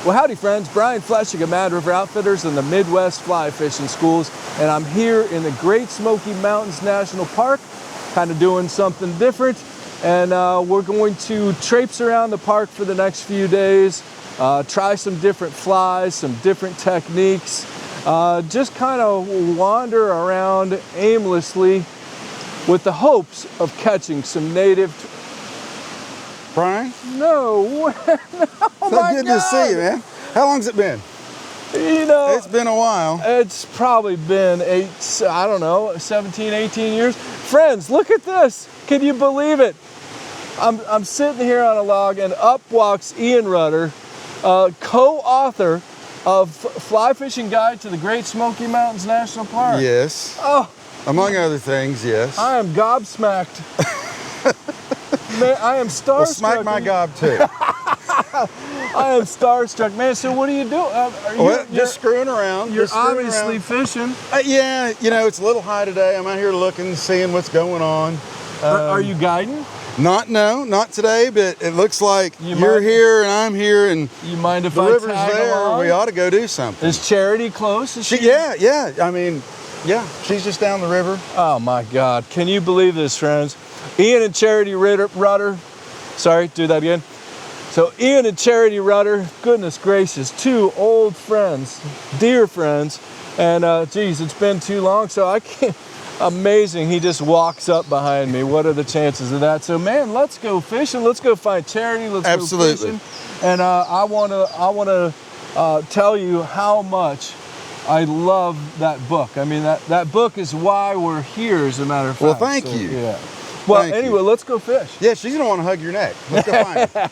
Well, howdy friends, Brian Flechsig of Mad River Outfitters and the Midwest Fly Fishing Schools, and I'm here in the Great Smoky Mountains National Park, kind of doing something different, and we're going to traipse around the park for the next few days, try some different flies, some different techniques, just kind of wander around aimlessly with the hopes of catching some native. Brian? No. Oh so good to see you, man. How long's it been? You know, it's been a while. It's probably been 17, 18 years. Friends, look at this. Can you believe it? I'm sitting here on a log and up walks Ian Rutter, co-author of Fly Fishing Guide to the Great Smoky Mountains National Park. Yes. Oh. Among other things, yes. I am gobsmacked. Man, I am starstruck. Well, smack my gob too. I am starstruck, man. So what are you doing? Just screwing around. You're obviously fishing. Yeah, you know, it's a little high today. I'm out here looking, seeing what's going on. Are you guiding? Not today, but it looks like you're here and I'm here, and you mind if the I river's tag there. along? We ought to go do something. Is Charity close? Is she? Yeah. I mean, yeah, she's just down the river. Oh my God! Can you believe this, friends? Ian and Charity Rutter. Sorry, do that again. So Ian and Charity Rutter, goodness gracious, two old friends, dear friends, and geez, it's been too long, so I can't. Amazing, he just walks up behind me. What are the chances of that? So man, let's go fishing. Let's go find Charity. Let's go fishing. And I wanna tell you how much I love that book. I mean, that book is why we're here, as a matter of fact. Well, thank you. Yeah. Well, anyway, let's go fish. Yeah, she's gonna want to hug your neck. Let's go find her.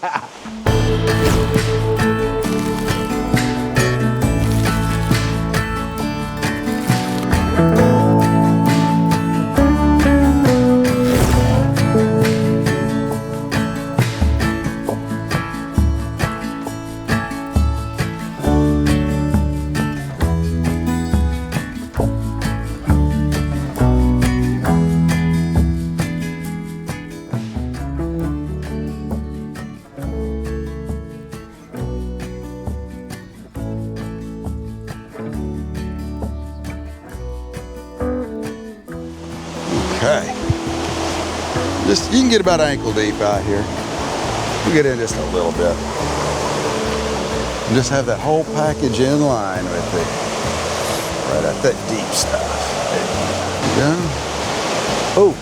Okay. You can get about ankle deep out here. We'll get in just a little bit. And just have that whole package in line with it. Right at that deep stuff. There you go. Oh.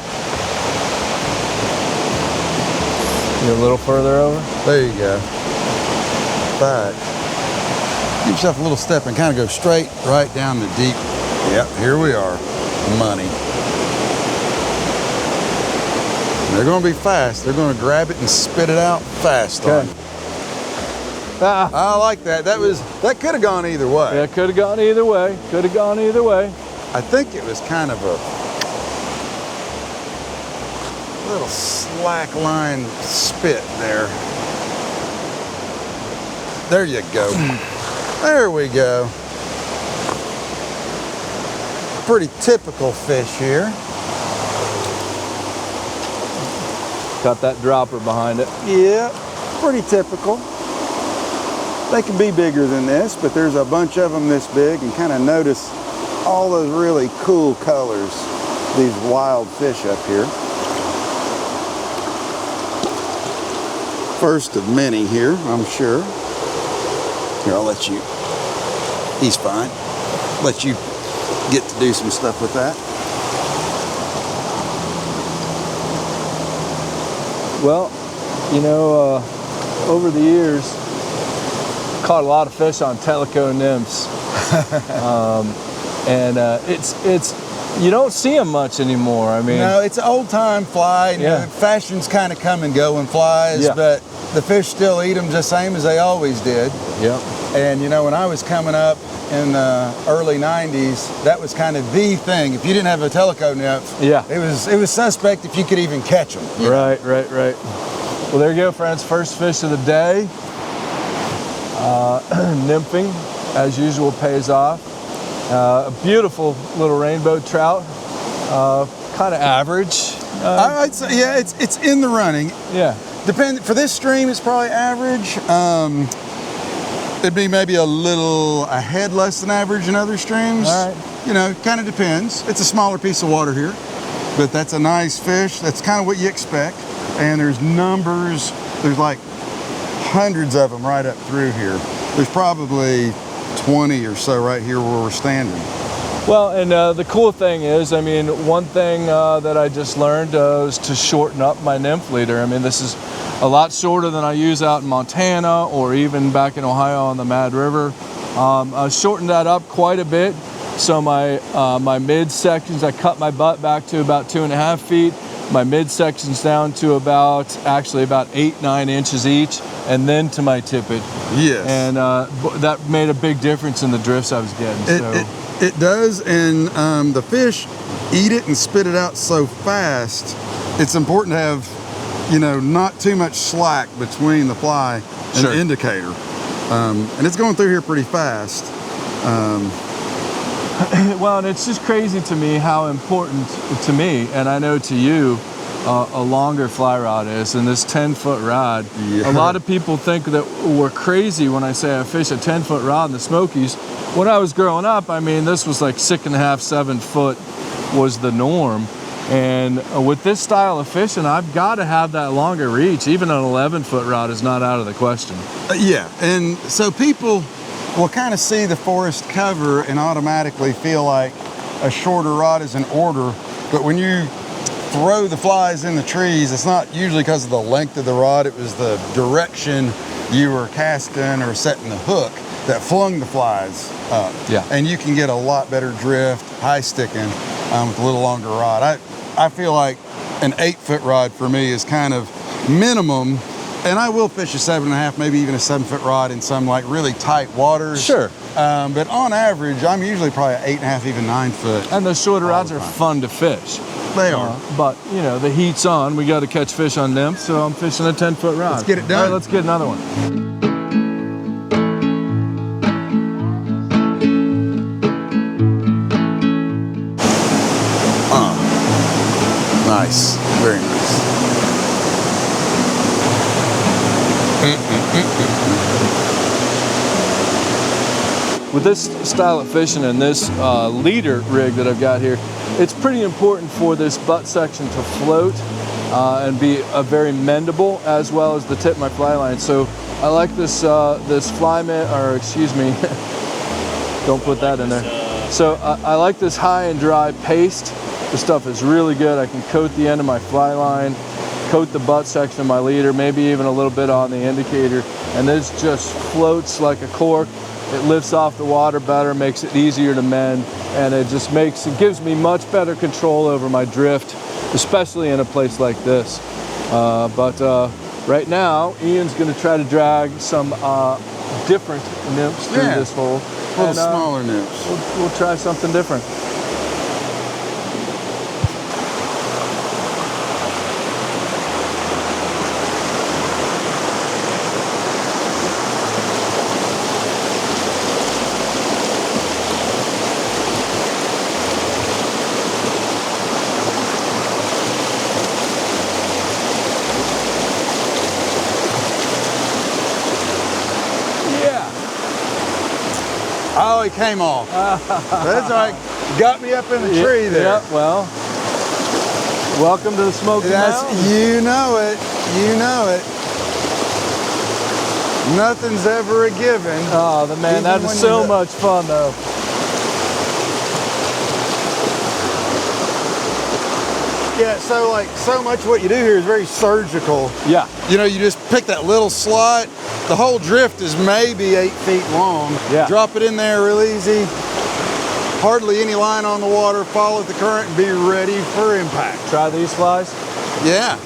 You're a little further over? There you go. Back. Give yourself a little step and kind of go straight right down the deep. Yep, here we are. Money. They're going to be fast. They're going to grab it and spit it out fast. Okay. I like that. That could have gone either way. Yeah, could have gone either way. Could have gone either way. I think it was kind of a little slack line spit there. There you go. There we go. Pretty typical fish here. Got that dropper behind it. Yeah, pretty typical. They can be bigger than this, but there's a bunch of them this big, and kind of notice all those really cool colors, these wild fish up here. First of many here, I'm sure. Here, I'll let you, he's fine. Let you get to do some stuff with that. Well, you know, over the years, caught a lot of fish on Teleco nymphs, and it's you don't see them much anymore. I mean, no, it's an old time fly. Yeah. Fashions kind of come and go in flies, yeah. But the fish still eat them the same as they always did. Yeah. And you know, when I was coming up in the early '90s, that was kind of the thing. If you didn't have a Teleco nymph, yeah, it was suspect if you could even catch them. Right. Well, there you go, friends. First fish of the day. Nymphing, as usual, pays off. A beautiful little rainbow trout. Kind of average. I'd say, yeah, it's in the running. Yeah. For this stream, it's probably average. It'd be maybe a head less than average in other streams. All right. You know, kind of depends. It's a smaller piece of water here, but that's a nice fish. That's kind of what you expect. And there's numbers, there's like hundreds of them right up through here. There's probably 20 or so right here where we're standing. Well, and the cool thing is, I mean, one thing that I just learned is to shorten up my nymph leader. I mean, this is a lot shorter than I use out in Montana or even back in Ohio on the Mad River. I shortened that up quite a bit. So my mid sections, I cut my butt back to about 2.5 feet. My mid sections down to about 8-9 inches each, and then to my tippet. Yes. And that made a big difference in the drifts I was getting. It does, and the fish eat it and spit it out so fast. It's important to have, you know, not too much slack between the fly and the indicator. And it's going through here pretty fast. Well, and it's just crazy to me how important to me, and I know to you, a longer fly rod is. And this 10-foot rod, a lot of people think that we're crazy when I say I fish a 10-foot rod in the Smokies. When I was growing up, I mean, this was like 6.5, 7 foot was the norm. And with this style of fishing, I've got to have that longer reach. Even an 11-foot rod is not out of the question. Yeah, and so people will kind of see the forest cover and automatically feel like a shorter rod is in order. But when you throw the flies in the trees, it's not usually because of the length of the rod. It was the direction you were casting or setting the hook that flung the flies up. Yeah. And you can get a lot better drift, high sticking with a little longer rod. I feel like an 8-foot rod for me is kind of minimum. And I will fish a 7.5, maybe even a 7-foot rod in some like really tight waters. Sure. But on average, I'm usually probably 8.5, even 9 foot. And those shorter rods are fun to fish. They are. But, you know, the heat's on. We got to catch fish on Nymph, so I'm fishing a 10-foot rod. Let's get it done. All right, let's get another one. Nice. Very nice. With this style of fishing and this leader rig that I've got here, it's pretty important for this butt section to float and be very mendable, as well as the tip of my fly line. So I like this this fly mitt, or excuse me, don't put that in there. So I like this high and dry paste. The stuff is really good. I can coat the end of my fly line, coat the butt section of my leader, maybe even a little bit on the indicator, and this just floats like a cork. It lifts off the water better, makes it easier to mend, and it gives me much better control over my drift, especially in a place like this. But right now, Ian's gonna try to drag some different nymphs through this hole. A little smaller nymphs. We'll try something different. Oh, he came off. That's right. Got me up in the tree there. Yeah, well, welcome to the Smoky Mountains. You know it. You know it. Nothing's ever a given. Oh, man, that is so much fun, though. Yeah, so much what you do here is very surgical. Yeah. You know, you just pick that little slot. The whole drift is maybe 8 feet long. Yeah. Drop it in there real easy. Hardly any line on the water. Follow the current and be ready for impact. Try these flies? Yeah.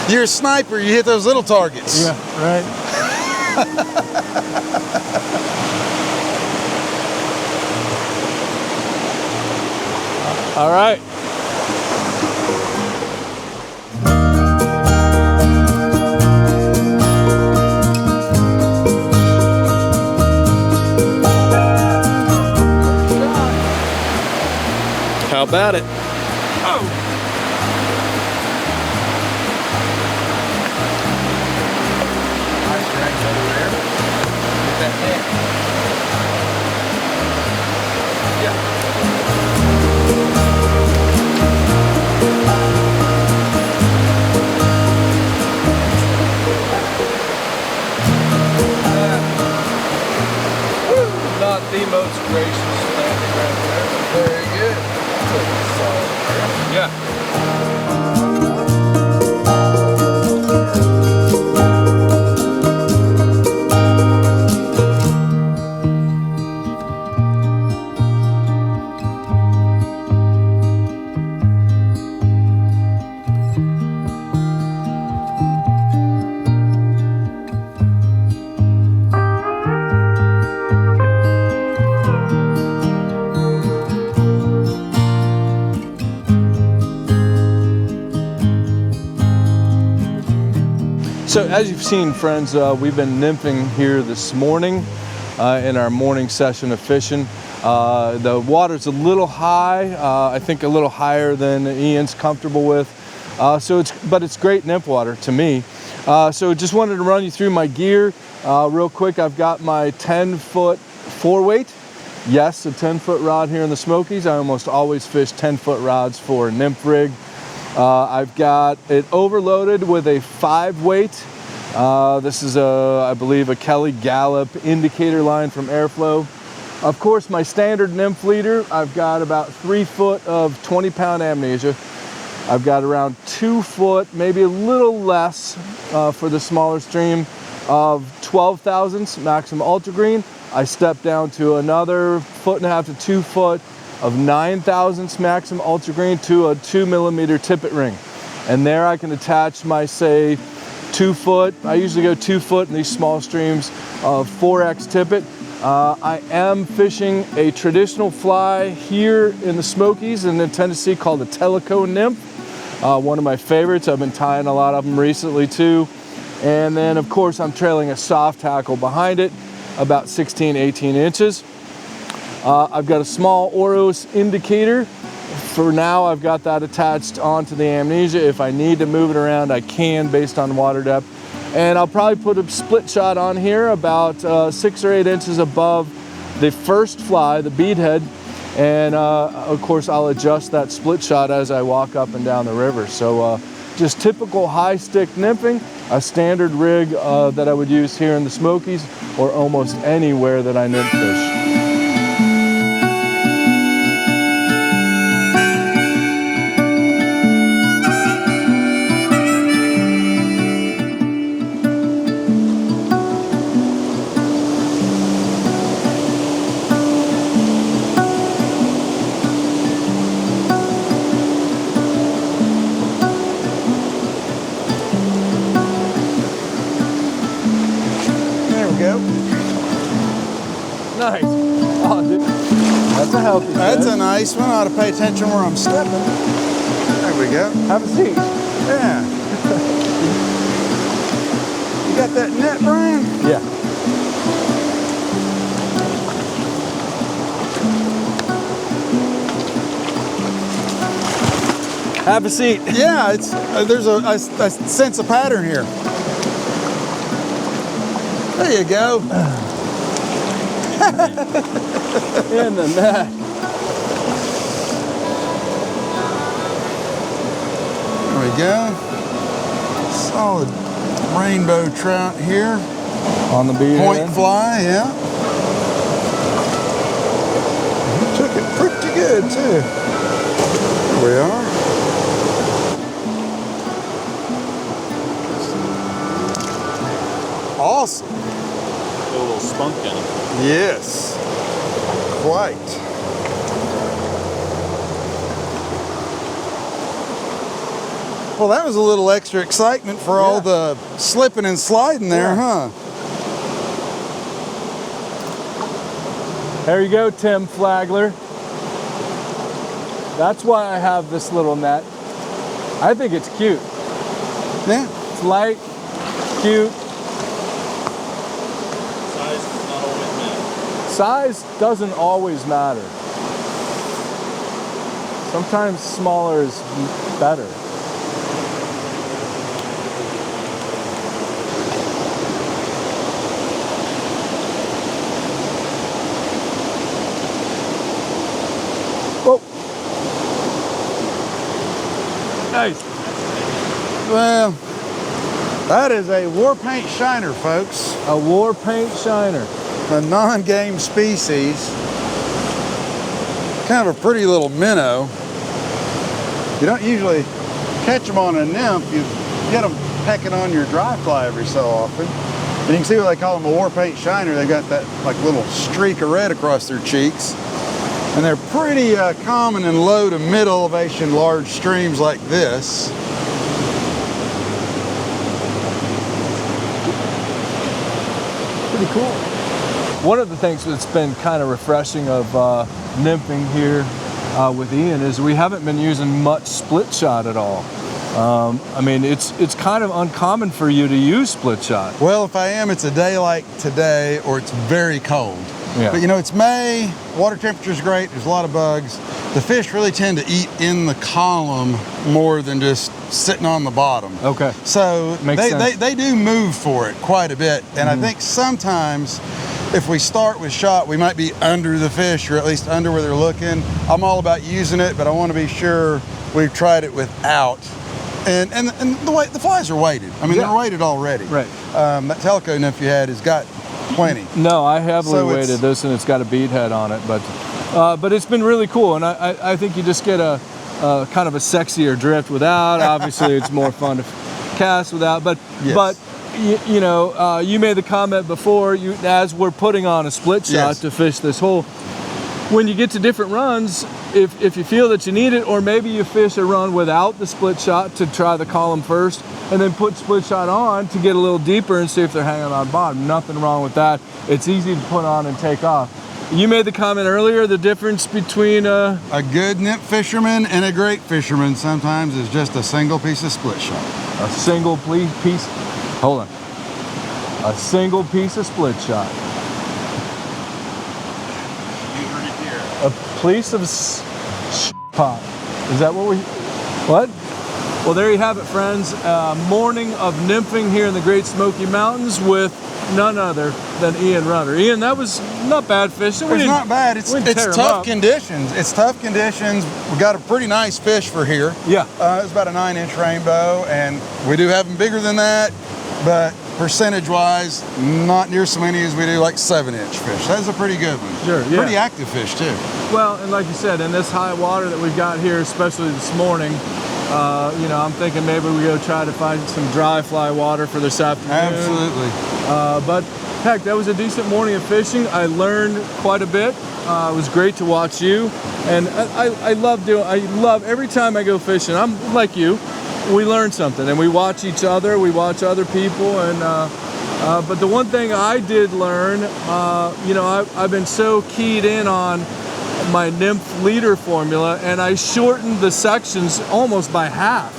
You're a sniper, you hit those little targets. Yeah, right. All right. How about it? Oh. Nice drag over there. Get that neck. Not the most gracious landing right there. Very good. Yeah. So as you've seen, friends, we've been nymphing here this morning in our morning session of fishing. The water's a little high, I think a little higher than Ian's comfortable with. But it's great nymph water to me. So just wanted to run you through my gear real quick. I've got my 10-foot 4-weight. Yes, a 10-foot rod here in the Smokies. I almost always fish 10-foot rods for a nymph rig. I've got it overloaded with a 5-weight. This is I believe a Kelly Gallup indicator line from Airflow. Of course, my standard nymph leader, I've got about 3 foot of 20-pound amnesia. I've got around 2 foot, maybe a little less for the smaller stream of 12 thousandths maximum ultra green. I stepped down to another 1.5 to 2 foot of 9 thousandths maximum ultra green to a 2mm tippet ring. And there I can attach my, say, 2 foot, I usually go 2 foot in these small streams of 4X tippet. I am fishing a traditional fly here in the Smokies and in Tennessee called the Teleco Nymph. One of my favorites. I've been tying a lot of them recently too. And then of course I'm trailing a soft tackle behind it, about 16, 18 inches. I've got a small Oros indicator. For now, I've got that attached onto the amnesia. If I need to move it around, I can based on water depth. And I'll probably put a split shot on here about 6 or 8 inches above the first fly, the bead head. And of course, I'll adjust that split shot as I walk up and down the river. So just typical high stick nymphing, a standard rig that I would use here in the Smokies or almost anywhere that I nymph fish. Nice. Oh, dude. That's a healthy fish. That's a nice one. I ought to pay attention where I'm stepping. There we go. Have a seat. Yeah. You got that net, Brian? Yeah. Have a seat. Yeah, it's there's a sense of pattern here. There you go. In the net. There we go. Solid rainbow trout here. On the bead. Point fly, yeah. He took it pretty good too. There we are. Awesome. A little spunk in it. Yes. Quite. Well, that was a little extra excitement for all the slipping and sliding there, huh? There you go, Tim Flagler. That's why I have this little net. I think it's cute. Yeah. It's light, cute. Size does not always matter. Size doesn't always matter. Sometimes smaller is better. Oh. Nice. Well, that is a war paint shiner, folks. A war paint shiner. A non-game species. Kind of a pretty little minnow. You don't usually catch them on a nymph. You get them pecking on your dry fly every so often. And you can see what they call them a war paint shiner. They've got that like little streak of red across their cheeks. And they're pretty common in low to mid elevation large streams like this. Pretty cool. One of the things that's been kind of refreshing of nymphing here with Ian is we haven't been using much split shot at all. I mean, it's kind of uncommon for you to use split shot. Well, if I am, it's a day like today or it's very cold. Yeah. But you know, it's May, water temperature's great, there's a lot of bugs. The fish really tend to eat in the column more than just sitting on the bottom. Okay. So they do move for it quite a bit. And I think sometimes if we start with shot, we might be under the fish or at least under where they're looking. I'm all about using it, but I want to be sure we've tried it without. And the flies are weighted. I mean, they're weighted already. Right. That Teleco nymph you had has got plenty. No, I heavily weighted this, and it's got a bead head on it, but it's been really cool, and I think you just get a kind of a sexier drift without. Obviously, it's more fun to cast without, but you know, you made the comment before, as we're putting on a split shot to fish this hole. When you get to different runs, if you feel that you need it, or maybe you fish a run without the split shot to try the column first, and then put split shot on to get a little deeper and see if they're hanging on bottom. Nothing wrong with that. It's easy to put on and take off. You made the comment earlier, the difference between a good nymph fisherman and a great fisherman sometimes is just a single piece of split shot. A single piece, hold on. A single piece of split shot. A piece of pot. Is that what? Well, there you have it, friends. Morning of nymphing here in the Great Smoky Mountains with none other than Ian Rutter. Ian, that was not bad fishing. It's not bad. It's tough conditions. It's tough conditions. We got a pretty nice fish for here. Yeah. It's about a 9-inch rainbow, and we do have them bigger than that, but percentage-wise, not near so many as we do like 7-inch fish. That's a pretty good one. Sure, yeah. Pretty active fish too. Well, and like you said, in this high water that we've got here, especially this morning, you know, I'm thinking maybe we go try to find some dry fly water for this afternoon. Absolutely. But heck, that was a decent morning of fishing. I learned quite a bit. It was great to watch you, and I love every time I go fishing. I'm like you. We learn something, and we watch each other, we watch other people, and but the one thing I did learn, you know, I've been so keyed in on my nymph leader formula, and I shortened the sections almost by half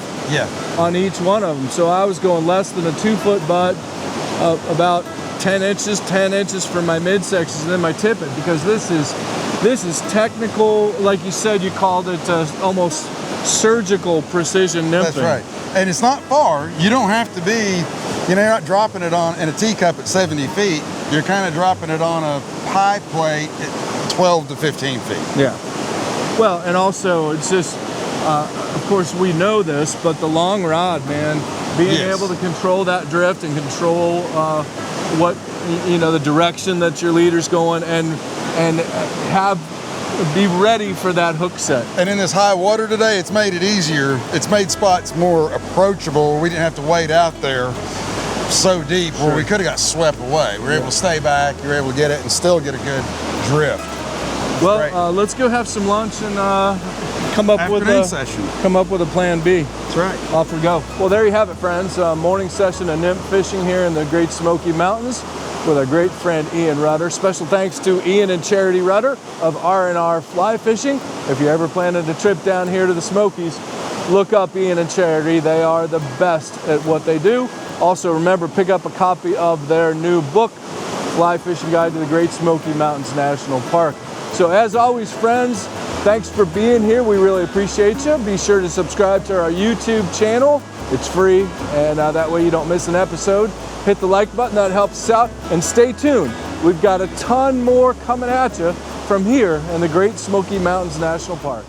on each one of them. So I was going less than a 2-foot butt, about 10 inches for my midsections, and then my tippet, because this is technical, like you said, you called it almost surgical precision nymphing. That's right. And it's not far. You don't have to be, you know, you're not dropping it on in a teacup at 70 feet. You're kind of dropping it on a pie plate at 12 to 15 feet. Yeah. Well, and also it's just, of course we know this, but the long rod, man, being able to control that drift and control what, you know, the direction that your leader's going, and be ready for that hook set. And in this high water today, it's made it easier. It's made spots more approachable. We didn't have to wade out there so deep where we could have got swept away. We were able to stay back, you were able to get it and still get a good drift. Well, let's go have some lunch and come up with a plan B. That's right. Off we go. Well, there you have it, friends. Morning session of nymph fishing here in the Great Smoky Mountains with our great friend Ian Rutter. Special thanks to Ian and Charity Rutter of R&R Fly Fishing. If you're ever planning a trip down here to the Smokies, look up Ian and Charity. They are the best at what they do. Also, remember, pick up a copy of their new book, Fly Fishing Guide to the Great Smoky Mountains National Park. So as always, friends, thanks for being here. We really appreciate you. Be sure to subscribe to our YouTube channel. It's free, and that way you don't miss an episode. Hit the like button, that helps us out. And stay tuned. We've got a ton more coming at you from here in the Great Smoky Mountains National Park.